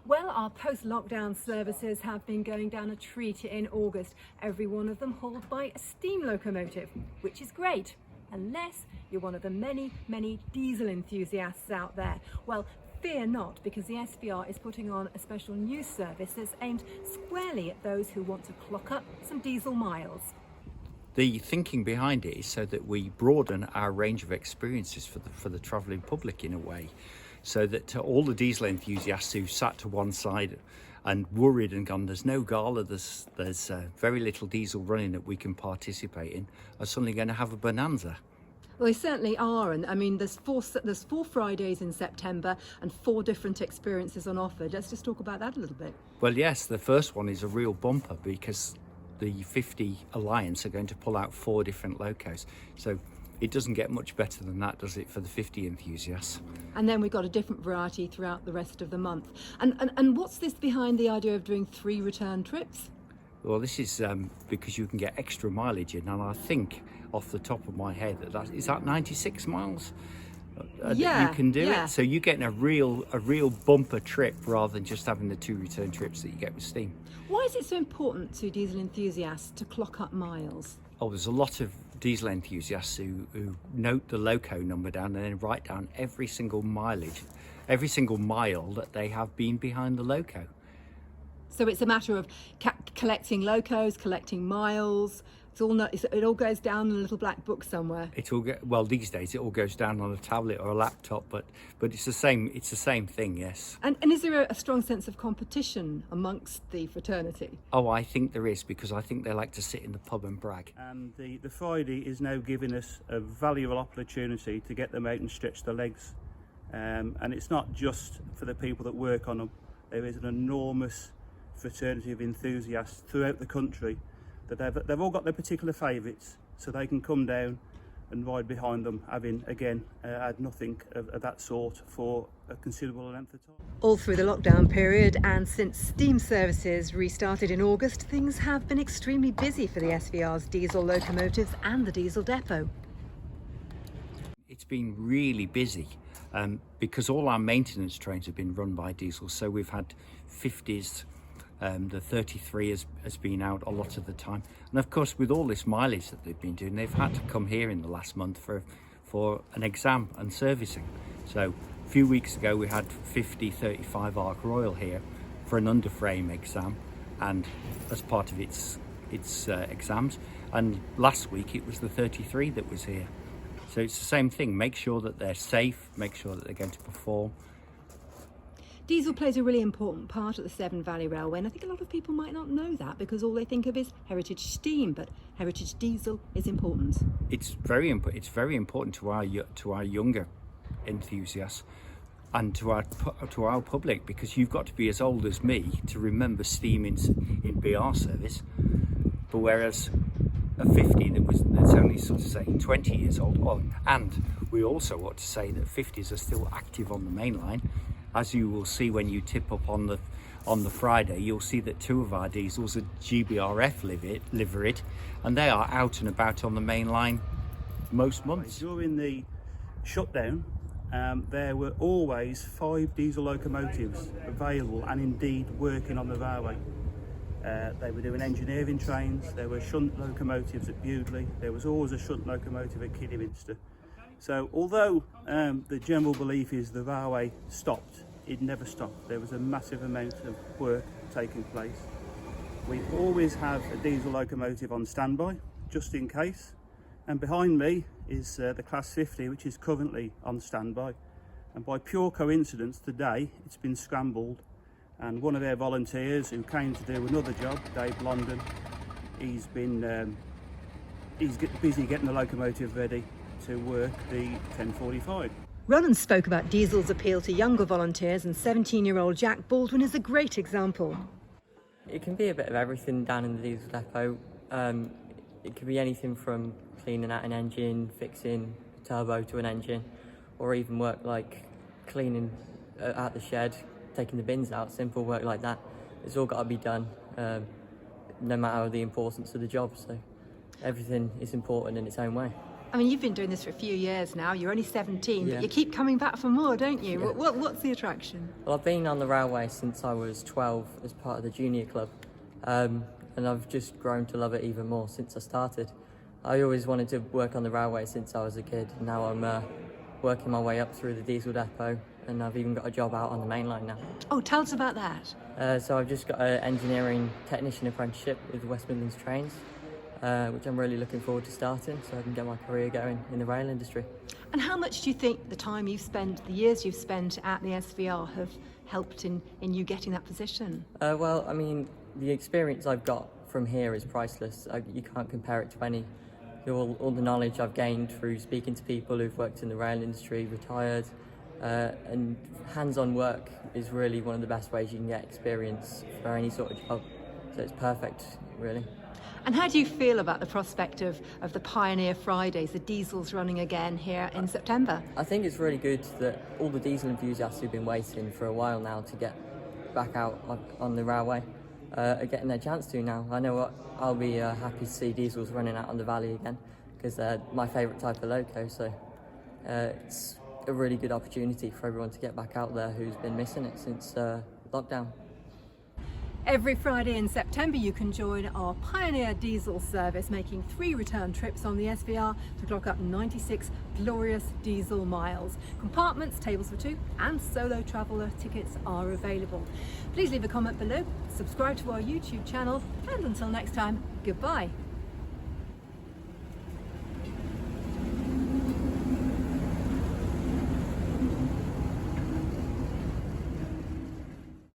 Well, our post-lockdown services have been going down a treat in August, every one of them hauled by a steam locomotive, which is great, unless you're one of the many, many diesel enthusiasts out there. Well, fear not, because the SVR is putting on a special news service that's aimed squarely at those who want to clock up some diesel miles. The thinking behind it is so that we broaden our range of experiences for the travelling public in a way, so that all the diesel enthusiasts who sat to one side and worried and gone, there's no gala, there's very little diesel running that we can participate in, are suddenly going to have a bonanza. Well, they certainly are, and I mean, there's four Fridays in September and 4 different experiences on offer. Let's just talk about that a little bit. Well, yes, the first one is a real bumper because the 50 Alliance are going to pull out 4 different locos. So it doesn't get much better than that, does it, for the 50 enthusiasts? And then we've got a different variety throughout the rest of the month. And what's this behind the idea of doing 3 return trips? Well, this is because you can get extra mileage in, and I think off the top of my head is that 96 miles. Yeah, you can do yeah. it. So you're getting a real bumper trip rather than just having the 2 return trips that you get with steam. Why is it so important to diesel enthusiasts to clock up miles? Oh, there's a lot of diesel enthusiasts who note the loco number down and then write down every single mile that they have been behind the loco. So it's a matter of collecting locos, collecting miles. It all goes down in a little black book somewhere. Well, these days it all goes down on a tablet or a laptop, but it's the same. It's the same thing, yes. And is there a strong sense of competition amongst the fraternity? Oh, I think there is, because I think they like to sit in the pub and brag. And the Friday is now giving us a valuable opportunity to get them out and stretch their legs. And it's not just for the people that work on them. There is an enormous fraternity of enthusiasts throughout the country that they've all got their particular favourites, so they can come down and ride behind them, having again had nothing of that sort for a considerable length of time. All through the lockdown period and since steam services restarted in August, things have been extremely busy for the SVR's diesel locomotives and the diesel depot. It's been really busy because all our maintenance trains have been run by diesel, so we've had 50s. The 33 has been out a lot of the time, and of course with all this mileage that they've been doing, they've had to come here in the last month for an exam and servicing. So a few weeks ago we had 50 35 Arc Royal here for an underframe exam and as part of its exams, and last week it was the 33 that was here. So it's the same thing, make sure that they're safe, make sure that they're going to perform. Diesel plays a really important part of the Severn Valley Railway, and I think a lot of people might not know that because all they think of is heritage steam, but heritage diesel is important. It's very important to our younger enthusiasts and to our public, because you've got to be as old as me to remember steam in BR service, but whereas a 50 that's only sort of say 20 years old. Well, and we also ought to say that 50s are still active on the main line. As you will see when you tip up on the Friday, you'll see that 2 of our diesels are GBRF liveried, and they are out and about on the main line most months. During the shutdown, there were always 5 diesel locomotives available and indeed working on the railway. They were doing engineering trains, there were shunt locomotives at Baldwn, there was always a shunt locomotive at Kidderminster. So although the general belief is the railway stopped, it never stopped. There was a massive amount of work taking place. We always have a diesel locomotive on standby, just in case. And behind me is the Class 50, which is currently on standby. And by pure coincidence, today it's been scrambled. And one of their volunteers who came to do another job, Dave London, he's busy getting the locomotive ready to work the 1045. Roland spoke about diesel's appeal to younger volunteers, and 17-year-old Jack Baldwin is a great example. It can be a bit of everything down in the diesel depot. It could be anything from cleaning out an engine, fixing a turbo to an engine, or even work like cleaning out the shed, taking the bins out, simple work like that. It's all got to be done, no matter the importance of the job, so everything is important in its own way. I mean, you've been doing this for a few years now. You're only 17, Yeah. but you keep coming back for more, don't you? Yeah. What's the attraction? Well, I've been on the railway since I was 12 as part of the junior club, and I've just grown to love it even more since I started. I always wanted to work on the railway since I was a kid, and now I'm working my way up through the diesel depot, and I've even got a job out on the main line now. Oh, tell us about that. So I've just got an engineering technician apprenticeship with West Midlands Trains, which I'm really looking forward to starting so I can get my career going in the rail industry. And how much do you think the time you've spent, the years you've spent at the SVR have helped in you getting that position? Well, I mean, the experience I've got from here is priceless. You can't compare it to any. All the knowledge I've gained through speaking to people who've worked in the rail industry, retired, and hands-on work is really one of the best ways you can get experience for any sort of job. So it's perfect, really. And how do you feel about the prospect of the Pioneer Fridays, the diesels running again here in September? I think it's really good that all the diesel enthusiasts who've been waiting for a while now to get back out on the railway are getting their chance to now. I know what, I'll be happy to see diesels running out on the valley again because they're my favourite type of loco, so it's a really good opportunity for everyone to get back out there who's been missing it since lockdown. Every Friday in September you can join our Pioneer diesel service, making 3 return trips on the SVR to clock up 96 glorious diesel miles. Compartments, tables for 2 and solo traveller tickets are available. Please leave a comment below, subscribe to our YouTube channel, and until next time, goodbye.